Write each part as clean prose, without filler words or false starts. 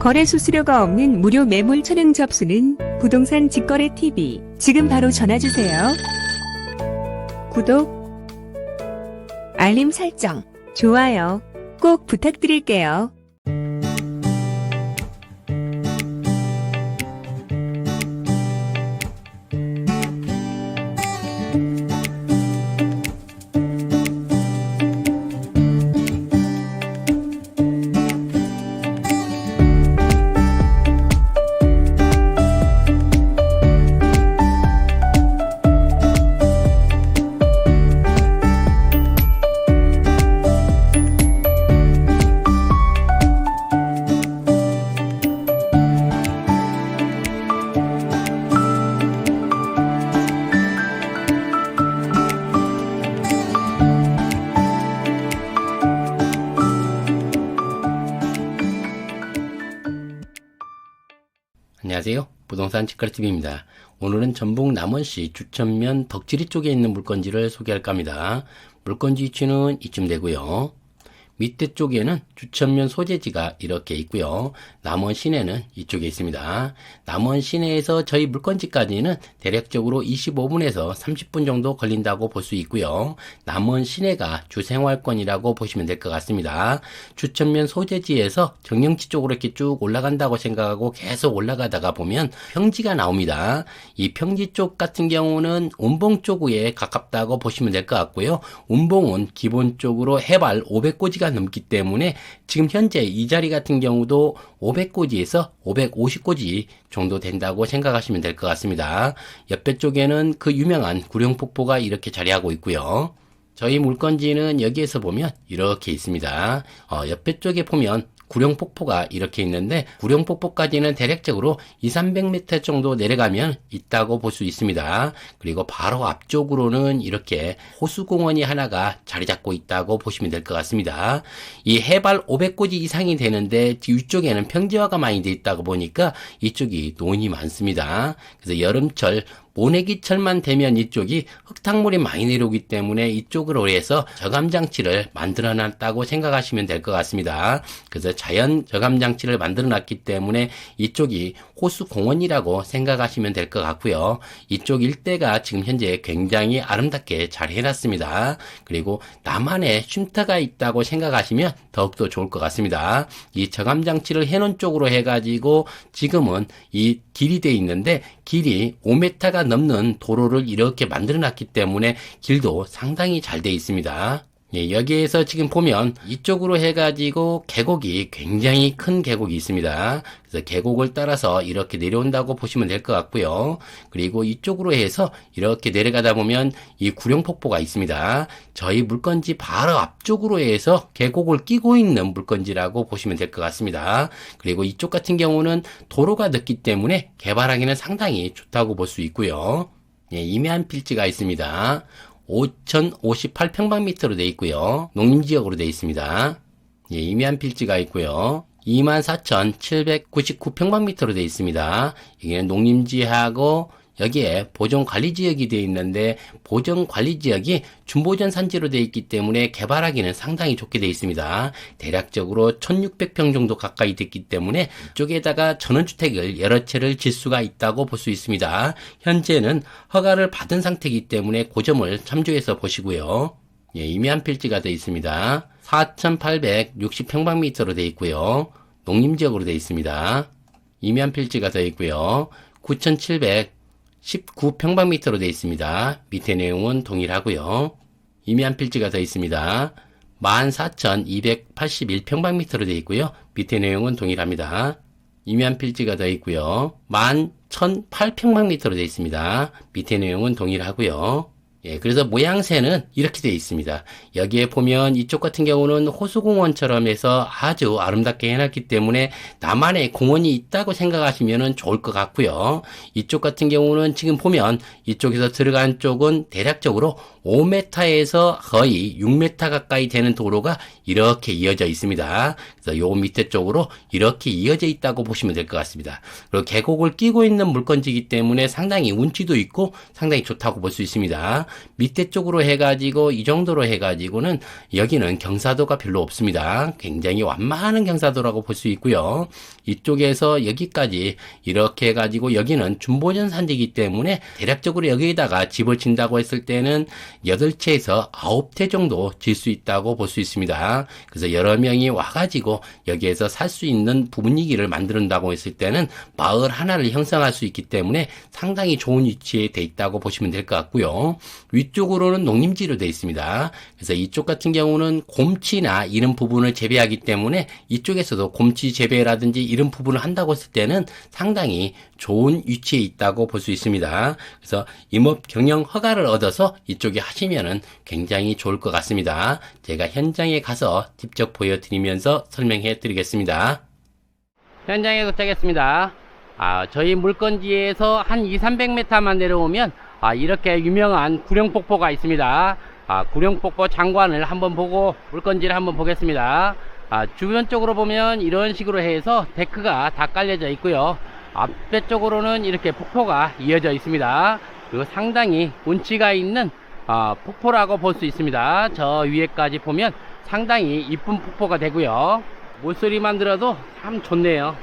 거래 수수료가 없는 무료 매물 촬영 접수는 부동산 직거래 TV. 지금 바로 전화주세요. 구독, 알림 설정, 좋아요 꼭 부탁드릴게요. 안녕하세요. 부동산 직거래TV입니다. 오늘은 전북 남원시 주천면 덕지리 쪽에 있는 물건지를 소개할까 합니다. 물건지 위치는 이쯤 되고요. 밑에 쪽에는 주천면 소재지가 이렇게 있고요. 남원 시내는 이쪽에 있습니다. 남원 시내에서 저희 물건지까지는 대략적으로 25분에서 30분 정도 걸린다고 볼 수 있고요. 남원 시내가 주생활권이라고 보시면 될 것 같습니다. 주천면 소재지에서 정영지 쪽으로 이렇게 쭉 올라간다고 생각하고 계속 올라가다가 보면 평지가 나옵니다. 이 평지 쪽 같은 경우는 운봉 쪽에 가깝다고 보시면 될 것 같고요. 운봉은 기본적으로 해발 500고지가 넘기 때문에 지금 현재 이 자리 같은 경우도 500고지에서 550고지 정도 된다고 생각하시면 될 것 같습니다. 옆에 쪽에는 그 유명한 구룡폭포가 이렇게 자리하고 있고요. 저희 물건지는 여기에서 보면 이렇게 있습니다. 옆에 쪽에 보면 구룡폭포가 이렇게 있는데 구룡폭포까지는 대략적으로 200~300m 정도 내려가면 있다고 볼 수 있습니다. 그리고 바로 앞쪽으로는 이렇게 호수공원이 하나가 자리 잡고 있다고 보시면 될 것 같습니다. 이 해발 500고지 이상이 되는데 위쪽에는 평지화가 많이 되어 있다고 보니까 이쪽이 논이 많습니다. 그래서 여름철 모내기철만 되면 이쪽이 흙탕물이 많이 내려오기 때문에 이쪽으로 해서 저감장치를 만들어 놨다고 생각하시면 될 것 같습니다. 그래서 자연 저감장치를 만들어 놨기 때문에 이쪽이 호수공원이라고 생각하시면 될 것 같고요. 이쪽 일대가 지금 현재 굉장히 아름답게 잘 해놨습니다. 그리고 나만의 쉼터가 있다고 생각하시면 더욱더 좋을 것 같습니다. 이 저감장치를 해놓은 쪽으로 해가지고 지금은 이 길이 돼 있는데 길이 5m가 넘는 도로를 이렇게 만들어 놨기 때문에 길도 상당히 잘 돼 있습니다. 예, 여기에서 지금 보면 이쪽으로 해가지고 계곡이 굉장히 큰 계곡이 있습니다. 그래서 계곡을 따라서 이렇게 내려온다고 보시면 될 것 같고요. 그리고 이쪽으로 해서 이렇게 내려가다 보면 이 구룡폭포가 있습니다. 저희 물건지 바로 앞쪽으로 해서 계곡을 끼고 있는 물건지라고 보시면 될 것 같습니다. 그리고 이쪽 같은 경우는 도로가 넓기 때문에 개발하기는 상당히 좋다고 볼 수 있고요. 예, 임해안 필지가 있습니다. 5,058평방미터로 되어 있고요. 농림지역으로 되어 있습니다. 예, 임해안 필지가 있고요. 24,799평방미터로 되어 있습니다. 이게 농림지하고 여기에 보존관리지역이 되어 있는데 보존관리지역이 준보전 산지로 되어 있기 때문에 개발하기는 상당히 좋게 되어 있습니다. 대략적으로 1,600평 정도 가까이 됐기 때문에 이쪽에다가 전원주택을 여러 채를 질 수가 있다고 볼 수 있습니다. 현재는 허가를 받은 상태이기 때문에 그 점을 참조해서 보시고요. 예, 임해안 필지가 되어 있습니다. 4,860평방미터로 되어 있고요. 농림지역으로 되어 있습니다. 임해안 필지가 되어 있고요. 9,719평방미터로 되어 있습니다. 밑에 내용은 동일하고요. 임해안 필지가 되어 있습니다. 14,281평방미터로 되어 있고요. 밑에 내용은 동일합니다. 임해안 필지가 되어 있고요. 11,008평방미터로 되어 있습니다. 밑에 내용은 동일하고요. 예, 그래서 모양새는 이렇게 되어 있습니다. 여기에 보면 이쪽 같은 경우는 호수공원처럼 해서 아주 아름답게 해놨기 때문에 나만의 공원이 있다고 생각하시면 좋을 것 같고요. 이쪽 같은 경우는 지금 보면 이쪽에서 들어간 쪽은 대략적으로 5m에서 거의 6m 가까이 되는 도로가 이렇게 이어져 있습니다. 그래서 요 밑에 쪽으로 이렇게 이어져 있다고 보시면 될 것 같습니다. 그리고 계곡을 끼고 있는 물건지이기 때문에 상당히 운치도 있고 상당히 좋다고 볼 수 있습니다. 밑에 쪽으로 해가지고 이 정도로 해가지고는 여기는 경사도가 별로 없습니다. 굉장히 완만한 경사도라고 볼 수 있고요. 이쪽에서 여기까지 이렇게 해가지고 여기는 준보전 산지이기 때문에 대략적으로 여기에다가 집을 진다고 했을 때는 8채에서 9채 정도 질 수 있다고 볼 수 있습니다. 그래서 여러 명이 와가지고 여기에서 살 수 있는 분위기를 만든다고 했을 때는 마을 하나를 형성할 수 있기 때문에 상당히 좋은 위치에 돼 있다고 보시면 될 것 같고요. 위쪽으로는 농림지로 돼 있습니다. 그래서 이쪽 같은 경우는 곰치나 이런 부분을 재배하기 때문에 이쪽에서도 곰치 재배라든지 이런 부분을 한다고 했을 때는 상당히 좋은 위치에 있다고 볼 수 있습니다. 그래서 임업 경영 허가를 얻어서 이쪽에 하시면은 굉장히 좋을 것 같습니다. 제가 현장에 가서 직접 보여드리면서 설명해 드리겠습니다. 현장에 도착했습니다. 저희 물건지에서 한 200~300m만 내려오면 이렇게 유명한 구룡폭포가 있습니다. 구룡폭포 장관을 한번 보고 물건지를 한번 보겠습니다. 주변 쪽으로 보면 이런 식으로 해서 데크가 다 깔려져 있고요. 앞에 쪽으로는 이렇게 폭포가 이어져 있습니다. 그리고 상당히 운치가 있는 폭포라고 볼 수 있습니다. 저 위에까지 보면 상당히 이쁜 폭포가 되고요. 물소리만 들어도 참 좋네요.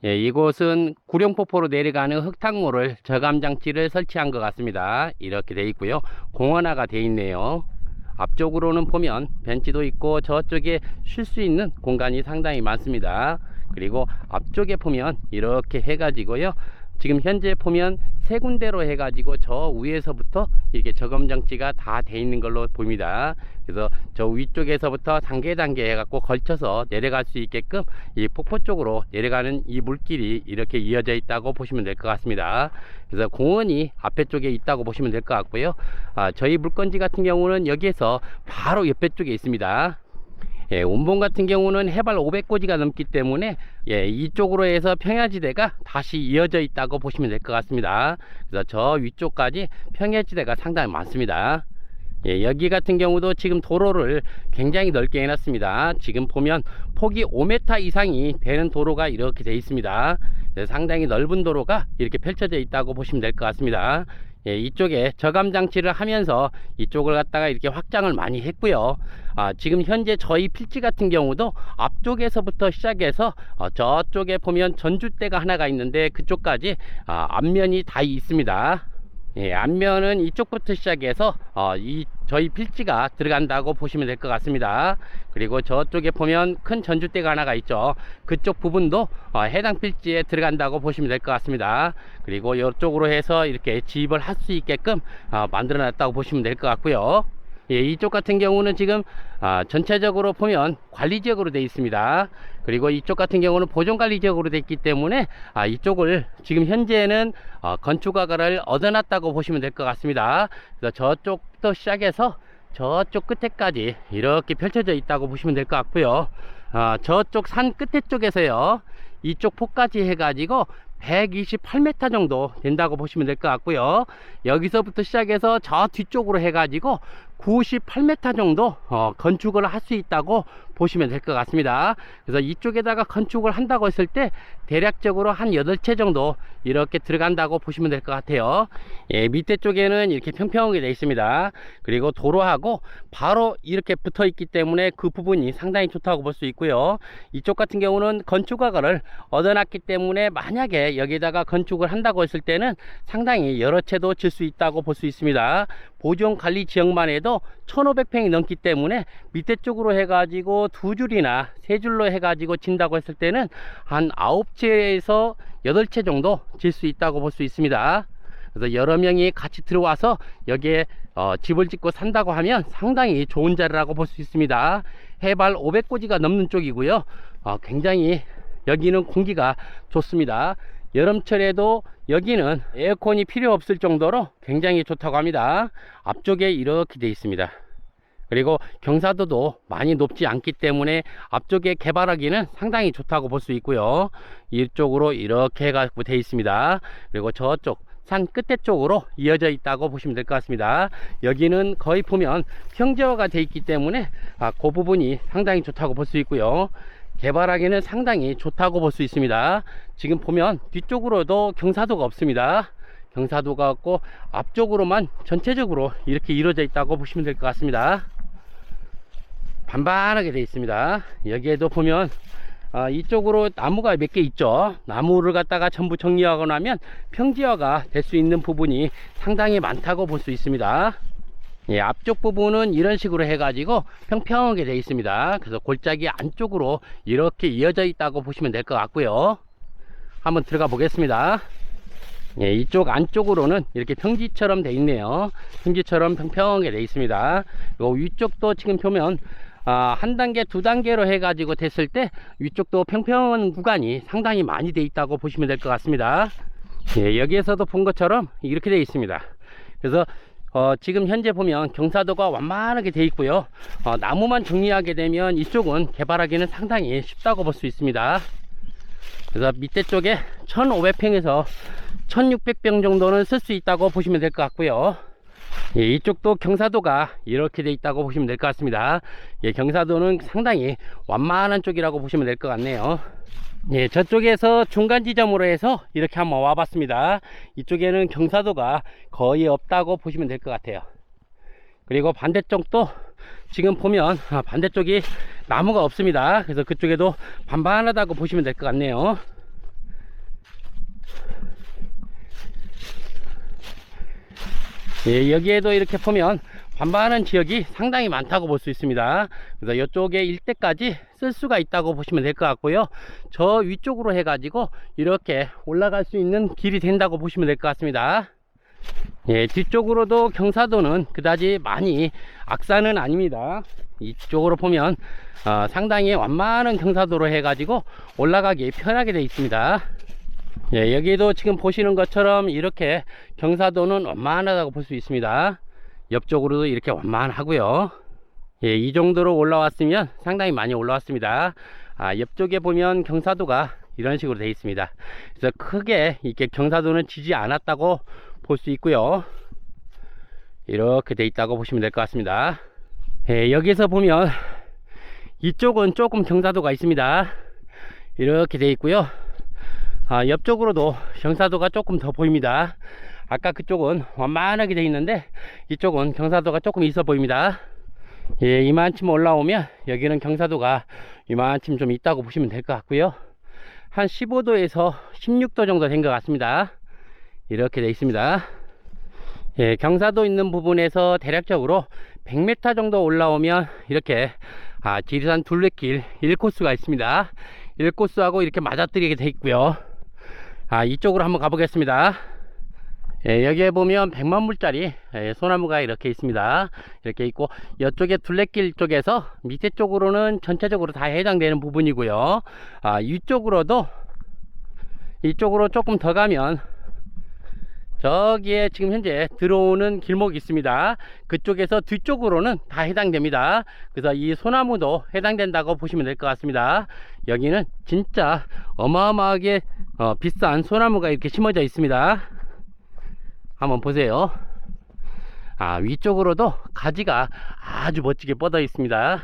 예, 이곳은 구룡폭포로 내려가는 흙탕물을 저감장치를 설치한 것 같습니다. 이렇게 되어 있고요. 공원화가 되어 있네요. 앞쪽으로는 보면 벤치도 있고 저쪽에 쉴 수 있는 공간이 상당히 많습니다. 그리고 앞쪽에 보면 이렇게 해가지고요. 지금 현재 보면 세 군데로 해가지고 저 위에서부터 이렇게 저감장치가 다 돼 있는 걸로 보입니다. 그래서 저 위쪽에서부터 단계 해갖고 걸쳐서 내려갈 수 있게끔 이 폭포 쪽으로 내려가는 이 물길이 이렇게 이어져 있다고 보시면 될 것 같습니다. 그래서 공원이 앞에 쪽에 있다고 보시면 될 것 같고요. 저희 물건지 같은 경우는 여기에서 바로 옆에 쪽에 있습니다. 예, 원봉 같은 경우는 해발 500고지가 넘기 때문에 이쪽으로 해서 평야지대가 다시 이어져 있다고 보시면 될 것 같습니다. 그래서 저 위쪽까지 평야지대가 상당히 많습니다. 여기 같은 경우도 지금 도로를 굉장히 넓게 해놨습니다. 지금 보면 폭이 5m 이상이 되는 도로가 이렇게 되어 있습니다. 상당히 넓은 도로가 이렇게 펼쳐져 있다고 보시면 될 것 같습니다. 이쪽에 저감 장치를 하면서 이쪽을 갖다가 이렇게 확장을 많이 했고요. 지금 현재 저희 필지 같은 경우도 앞쪽에서부터 시작해서 저쪽에 보면 전주대가 하나가 있는데 그쪽까지 앞면이 다 있습니다. 앞면은 이쪽부터 시작해서 저희 필지가 들어간다고 보시면 될 것 같습니다. 그리고 저쪽에 보면 큰 전주대가 하나가 있죠. 그쪽 부분도 해당 필지에 들어간다고 보시면 될 것 같습니다. 그리고 이쪽으로 해서 이렇게 집을 할 수 있게끔 만들어 놨다고 보시면 될 것 같고요. 이쪽 같은 경우는 지금 전체적으로 보면 관리지역으로 되어 있습니다. 그리고 이쪽 같은 경우는 보존관리지역으로 되어 있기 때문에 이쪽을 지금 현재는 건축허가를 얻어놨다고 보시면 될 것 같습니다. 그래서 저쪽부터 시작해서 저쪽 끝에까지 이렇게 펼쳐져 있다고 보시면 될 것 같고요. 저쪽 산 끝에 쪽에서요, 이쪽 폭까지 해가지고 128m 정도 된다고 보시면 될 것 같고요. 여기서부터 시작해서 저 뒤쪽으로 해가지고 98m 정도 건축을 할 수 있다고 보시면 될 것 같습니다. 그래서 이쪽에다가 건축을 한다고 했을 때 대략적으로 한 8채 정도 이렇게 들어간다고 보시면 될 것 같아요. 밑에 쪽에는 이렇게 평평하게 되어 있습니다. 그리고 도로하고 바로 이렇게 붙어 있기 때문에 그 부분이 상당히 좋다고 볼 수 있고요. 이쪽 같은 경우는 건축허가를 얻어놨기 때문에 만약에 여기다가 건축을 한다고 했을 때는 상당히 여러 채도 질 수 있다고 볼 수 있습니다. 보존관리 지역만 해도 1500평이 넘기 때문에 밑에 쪽으로 해가지고 2줄이나 3줄로 해가지고 진다고 했을 때는 한 9채에서 8채 정도 질 수 있다고 볼 수 있습니다. 그래서 여러 명이 같이 들어와서 여기에 집을 짓고 산다고 하면 상당히 좋은 자리라고 볼 수 있습니다. 해발 500고지가 넘는 쪽이고요. 굉장히 여기는 공기가 좋습니다. 여름철에도 여기는 에어컨이 필요 없을 정도로 굉장히 좋다고 합니다. 앞쪽에 이렇게 되어 있습니다. 그리고 경사도도 많이 높지 않기 때문에 앞쪽에 개발하기는 상당히 좋다고 볼 수 있고요. 이쪽으로 이렇게 해가지고 되어 있습니다. 그리고 저쪽 산 끝에 쪽으로 이어져 있다고 보시면 될 것 같습니다. 여기는 거의 보면 평지화가 되어 있기 때문에 그 부분이 상당히 좋다고 볼 수 있고요. 개발하기는 상당히 좋다고 볼 수 있습니다. 지금 보면 뒤쪽으로도 경사도가 없습니다. 경사도가 없고 앞쪽으로만 전체적으로 이렇게 이루어져 있다고 보시면 될 것 같습니다. 반반하게 되어 있습니다. 여기에도 보면 이쪽으로 나무가 몇 개 있죠. 나무를 갖다가 전부 정리하고 나면 평지화가 될 수 있는 부분이 상당히 많다고 볼 수 있습니다. 예, 앞쪽 부분은 이런 식으로 해가지고 평평하게 되어 있습니다. 그래서 골짜기 안쪽으로 이렇게 이어져 있다고 보시면 될 것 같고요. 한번 들어가 보겠습니다. 예, 이쪽 안쪽으로는 이렇게 평지처럼 되어 있네요. 평지처럼 평평하게 되어 있습니다. 요 위쪽도 지금 보면 한 단계, 두 단계로 해가지고 됐을 때 위쪽도 평평한 구간이 상당히 많이 되어 있다고 보시면 될 것 같습니다. 예, 여기에서도 본 것처럼 이렇게 되어 있습니다. 그래서 지금 현재 보면 경사도가 완만하게 되어 있고요. 나무만 정리하게 되면 이쪽은 개발하기는 상당히 쉽다고 볼 수 있습니다. 그래서 밑에 쪽에 1500평에서 1600평 정도는 쓸 수 있다고 보시면 될 것 같고요. 예, 이쪽도 경사도가 이렇게 되어 있다고 보시면 될 것 같습니다. 예, 경사도는 상당히 완만한 쪽이라고 보시면 될 것 같네요. 예, 저쪽에서 중간 지점으로 해서 이렇게 한번 와봤습니다. 이쪽에는 경사도가 거의 없다고 보시면 될 것 같아요. 그리고 반대쪽도 지금 보면 반대쪽이 나무가 없습니다. 그래서 그쪽에도 반반하다고 보시면 될 것 같네요. 예, 여기에도 이렇게 보면 반반한 지역이 상당히 많다고 볼 수 있습니다. 그래서 이쪽에 일대까지 쓸 수가 있다고 보시면 될 것 같고요. 저 위쪽으로 해가지고 이렇게 올라갈 수 있는 길이 된다고 보시면 될 것 같습니다. 예, 뒤쪽으로도 경사도는 그다지 많이 악산은 아닙니다. 이쪽으로 보면 상당히 완만한 경사도로 해가지고 올라가기 편하게 되어 있습니다. 예, 여기도 지금 보시는 것처럼 이렇게 경사도는 완만하다고 볼 수 있습니다. 옆쪽으로도 이렇게 완만하고요. 예, 이 정도로 올라왔으면 상당히 많이 올라왔습니다. 옆쪽에 보면 경사도가 이런 식으로 되어 있습니다. 그래서 크게 이렇게 경사도는 지지 않았다고 볼 수 있고요. 이렇게 되어 있다고 보시면 될 것 같습니다. 예, 여기서 보면 이쪽은 조금 경사도가 있습니다. 이렇게 되어 있고요. 옆쪽으로도 경사도가 조금 더 보입니다. 아까 그쪽은 완만하게 되어 있는데 이쪽은 경사도가 조금 있어 보입니다. 예, 이만큼 올라오면 여기는 경사도가 이만큼 좀 있다고 보시면 될 것 같고요. 한 15도에서 16도 정도 된 것 같습니다. 이렇게 되어 있습니다. 예, 경사도 있는 부분에서 대략적으로 100m 정도 올라오면 이렇게 지리산 둘레길 1코스가 있습니다. 1코스하고 이렇게 맞아뜨리게 되어 있고요. 이쪽으로 한번 가보겠습니다. 예, 여기에 보면 100만불짜리 소나무가 이렇게 있습니다. 이렇게 있고 이쪽에 둘레길 쪽에서 밑에 쪽으로는 전체적으로 다 해당되는 부분이고요. 이쪽으로 조금 더 가면 저기에 지금 현재 들어오는 길목이 있습니다. 그쪽에서 뒤쪽으로는 다 해당됩니다. 그래서 이 소나무도 해당된다고 보시면 될 것 같습니다. 여기는 진짜 어마어마하게 비싼 소나무가 이렇게 심어져 있습니다. 한번 보세요. 위쪽으로도 가지가 아주 멋지게 뻗어 있습니다.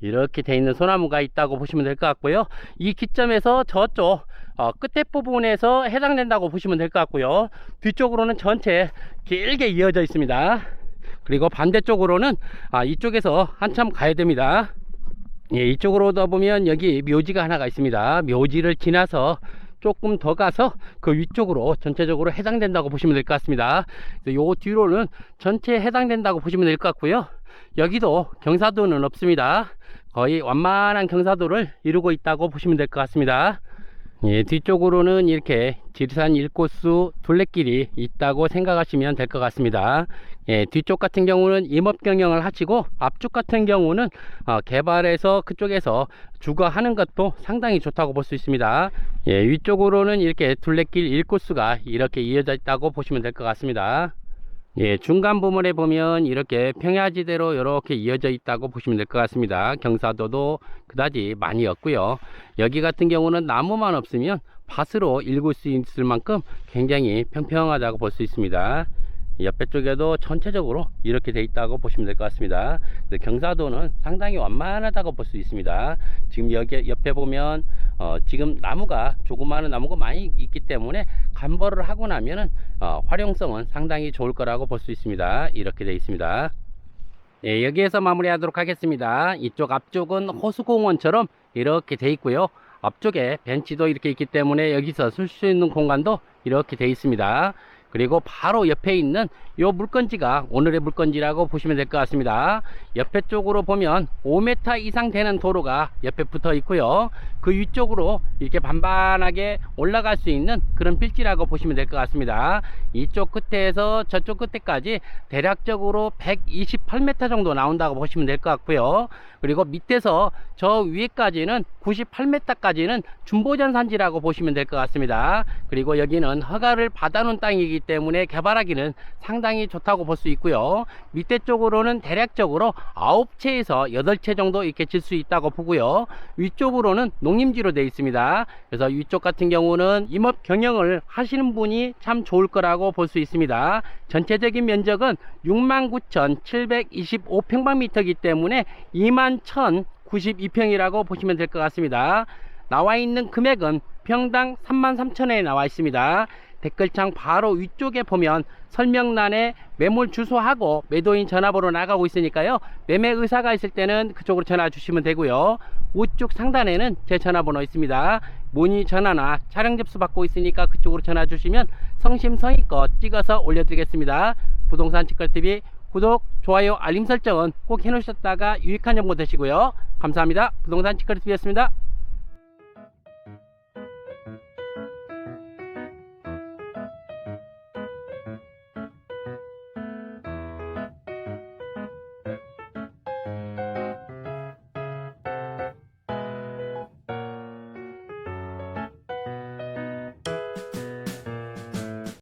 이렇게 돼 있는 소나무가 있다고 보시면 될 것 같고요. 이 기점에서 저쪽 끝에 부분에서 해당된다고 보시면 될 것 같고요. 뒤쪽으로는 전체 길게 이어져 있습니다. 그리고 반대쪽으로는 이쪽에서 한참 가야 됩니다. 예, 이쪽으로도 보면 여기 묘지가 하나가 있습니다. 묘지를 지나서 조금 더 가서 그 위쪽으로 전체적으로 해당된다고 보시면 될 것 같습니다. 요 뒤로는 전체 해당된다고 보시면 될 것 같고요. 여기도 경사도는 없습니다. 거의 완만한 경사도를 이루고 있다고 보시면 될 것 같습니다. 예, 뒤쪽으로는 이렇게 지리산 1코스 둘레길이 있다고 생각하시면 될 것 같습니다. 예, 뒤쪽 같은 경우는 임업 경영을 하시고 앞쪽 같은 경우는 개발해서 그쪽에서 주거하는 것도 상당히 좋다고 볼 수 있습니다. 예, 위쪽으로는 이렇게 둘레길 1코스가 이렇게 이어져 있다고 보시면 될 것 같습니다. 예, 중간 부분에 보면 이렇게 평야지대로 이렇게 이어져 있다고 보시면 될 것 같습니다. 경사도도 그다지 많이 없고요. 여기 같은 경우는 나무만 없으면 밭으로 읽을 수 있을 만큼 굉장히 평평하다고 볼 수 있습니다. 옆에 쪽에도 전체적으로 이렇게 돼 있다고 보시면 될 것 같습니다. 경사도는 상당히 완만하다고 볼 수 있습니다. 지금 여기 옆에 보면 지금 나무가 조그마한 나무가 많이 있기 때문에 간벌을 하고 나면은 활용성은 상당히 좋을 거라고 볼 수 있습니다. 이렇게 돼 있습니다. 예, 여기에서 마무리하도록 하겠습니다. 이쪽 앞쪽은 호수공원처럼 이렇게 돼 있고요. 앞쪽에 벤치도 이렇게 있기 때문에 여기서 쓸 수 있는 공간도 이렇게 돼 있습니다. 그리고 바로 옆에 있는 요 물건지가 오늘의 물건지라고 보시면 될 것 같습니다. 옆에 쪽으로 보면 5m 이상 되는 도로가 옆에 붙어 있고요. 그 위쪽으로 이렇게 반반하게 올라갈 수 있는 그런 필지라고 보시면 될 것 같습니다. 이쪽 끝에서 저쪽 끝에까지 대략적으로 128m 정도 나온다고 보시면 될 것 같고요. 그리고 밑에서 저 위에까지는 98m까지는 준보전 산지라고 보시면 될 것 같습니다. 그리고 여기는 허가를 받아놓은 땅이기 때문에 개발하기는 상당히 좋다고 볼 수 있고요. 밑에 쪽으로는 대략적으로 9채에서 8채 정도 이렇게 질 수 있다고 보고요. 위쪽으로는 농림지로 되어 있습니다. 그래서 위쪽 같은 경우는 임업 경영을 하시는 분이 참 좋을 거라고 볼 수 있습니다. 전체적인 면적은 69,725평방미터이기 때문에 21,092평이라고 보시면 될 것 같습니다. 나와 있는 금액은 평당 33,000원에 나와 있습니다. 댓글창 바로 위쪽에 보면 설명란에 매물 주소하고 매도인 전화번호 나가고 있으니까요. 매매 의사가 있을 때는 그쪽으로 전화 주시면 되고요. 우측 상단에는 제 전화번호 있습니다. 문의 전화나 차량 접수 받고 있으니까 그쪽으로 전화 주시면 성심성의껏 찍어서 올려드리겠습니다. 부동산 직거래TV 구독, 좋아요, 알림 설정은 꼭 해놓으셨다가 유익한 정보 되시고요. 감사합니다. 부동산 직거래TV였습니다.